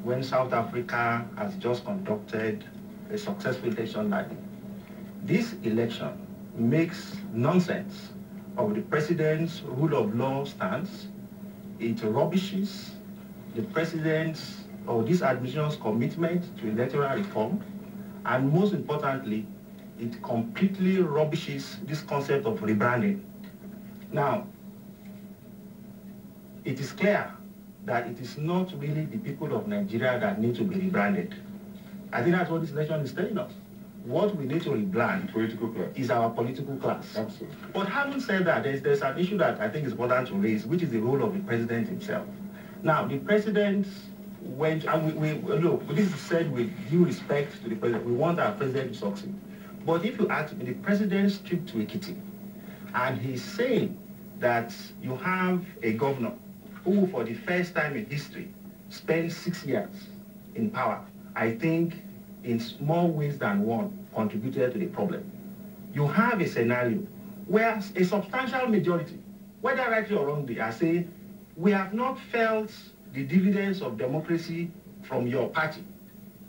when South Africa has just conducted a successful election like this election makes nonsense of the president's rule of law stance. It rubbishes the president's or this administration's commitment to electoral reform, and most importantly, it completely rubbishes this concept of rebranding. Now, it is clear that it is not really the people of Nigeria that need to be rebranded. I think that's what this election is telling us. What we need to rebrand is our political class. Absolutely. But having said that, there's an issue that I think is important to raise, which is the role of the president himself. Now, the president went, and we look, this is said with due respect to the president. We want our president to succeed. But if you ask me, the president's trip to Ekiti, and he's saying that you have a governor who, for the first time in history, spent 6 years in power, I think in more ways than one, contributed to the problem. You have a scenario where a substantial majority, whether rightly or wrongly, are saying, we have not felt the dividends of democracy from your party.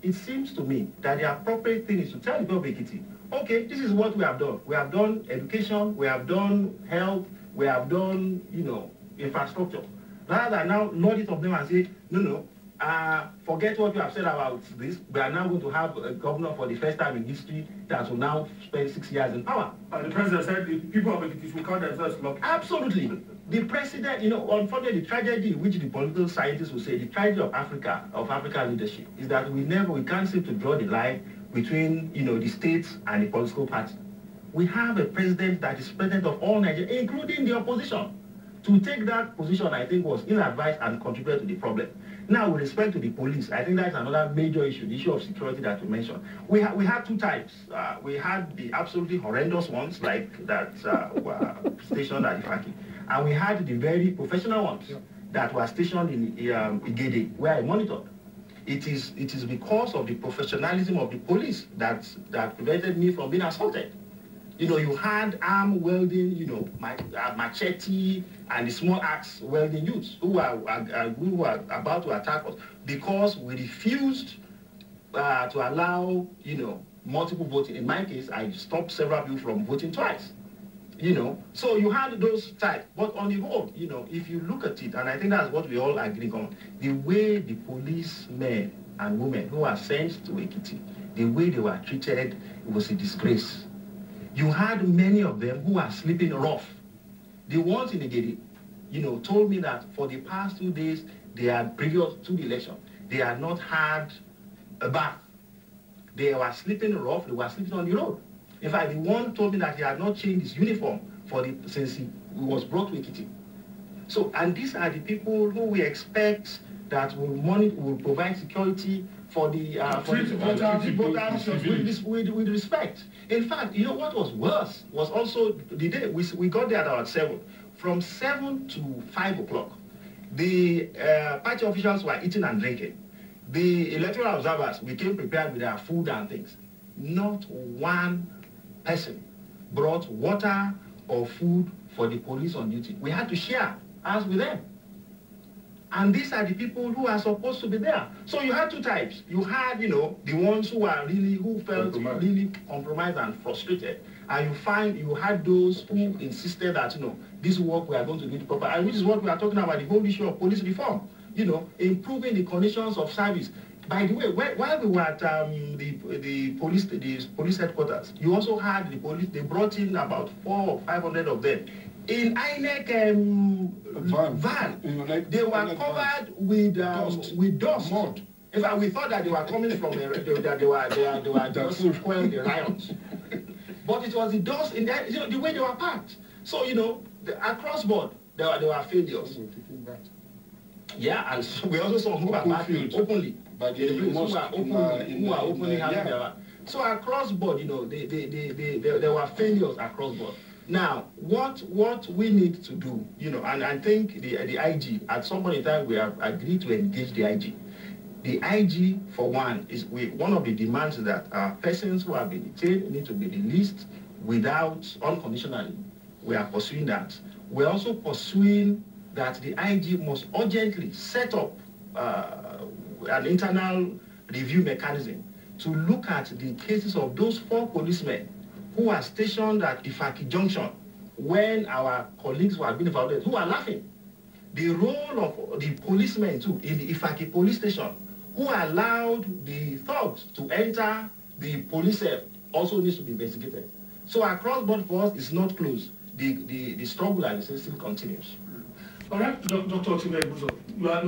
It seems to me that the appropriate thing is to tell the people of Ekiti, okay, this is what we have done. We have done education, we have done health, we have done, infrastructure. Rather than now nod it of them and say, no, forget what you have said about this. We are now going to have a governor for the first time in history that will now spend 6 years in power. The president said the people of Ekiti will count themselves lucky. Absolutely. The president, unfortunately, the tragedy, which the political scientists will say, the tragedy of Africa, of African leadership, is that we can't seem to draw the line between, the states and the political party. We have a president that is president of all Nigeria, including the opposition. To take that position, I think, was ill-advised and contributed to the problem. Now, with respect to the police, I think that's another major issue, the issue of security that you mentioned. We had two types. We had the absolutely horrendous ones, like that were stationed at Ifaki. And we had the very professional ones that were stationed in Igede, where I monitored. It is because of the professionalism of the police that prevented me from being assaulted. You had arm welding, machete and the small axe welding youths who were about to attack us because we refused to allow, multiple voting. In my case, I stopped several people from voting twice. So you had those types. But on the whole, if you look at it, and I think that's what we all agree on, the way the policemen and women who are sent to Ekiti, the way they were treated, it was a disgrace. You had many of them who are sleeping rough. The ones in Igede, told me that for the past 2 days, they had previous to the election, they had not had a bath. They were sleeping rough, they were sleeping on the road. In fact, the one told me that he had not changed his uniform since he was brought to Ekiti. So, and these are the people who we expect that will provide security for the voters with respect. In fact, what was worse was also the day we got there at about 7. From 7 to 5 o'clock, the party officials were eating and drinking. The electoral observers, we came prepared with their food and things. Not one person brought water or food for the police on duty. We had to share as with them. And these are the people who are supposed to be there. So you had two types. You had, the ones who felt really compromised and frustrated. And you had those who insisted that, this work we are going to do it proper. And which is what we are talking about, the whole issue of police reform. Improving the conditions of service. By the way, while we were at the police headquarters, you also had the police, they brought in about 400 or 500 of them. In INEC van, they were covered with dust. Mud. In fact, we thought that they were coming from they were just quelling the riots. But it was the dust in the way they were packed. So across board there were failures. Yeah, and so we also saw who were battling openly. But who are openly having their. So across board, there were failures across board. Now, what we need to do, and I think the IG, at some point in time, we have agreed to engage the IG. The IG, for one, is one of the demands that persons who have been detained need to be released unconditionally. We are pursuing that. We're also pursuing that the IG must urgently set up an internal review mechanism to look at the cases of those 4 policemen who are stationed at Ifaki Junction when our colleagues were being evaluated, who are laughing. The role of the policemen too in the Ifaki police station, who allowed the thugs to enter the police cell, also needs to be investigated. So across board for us is not closed. The struggle, I say, still continues. All right, Dr. Otive, you are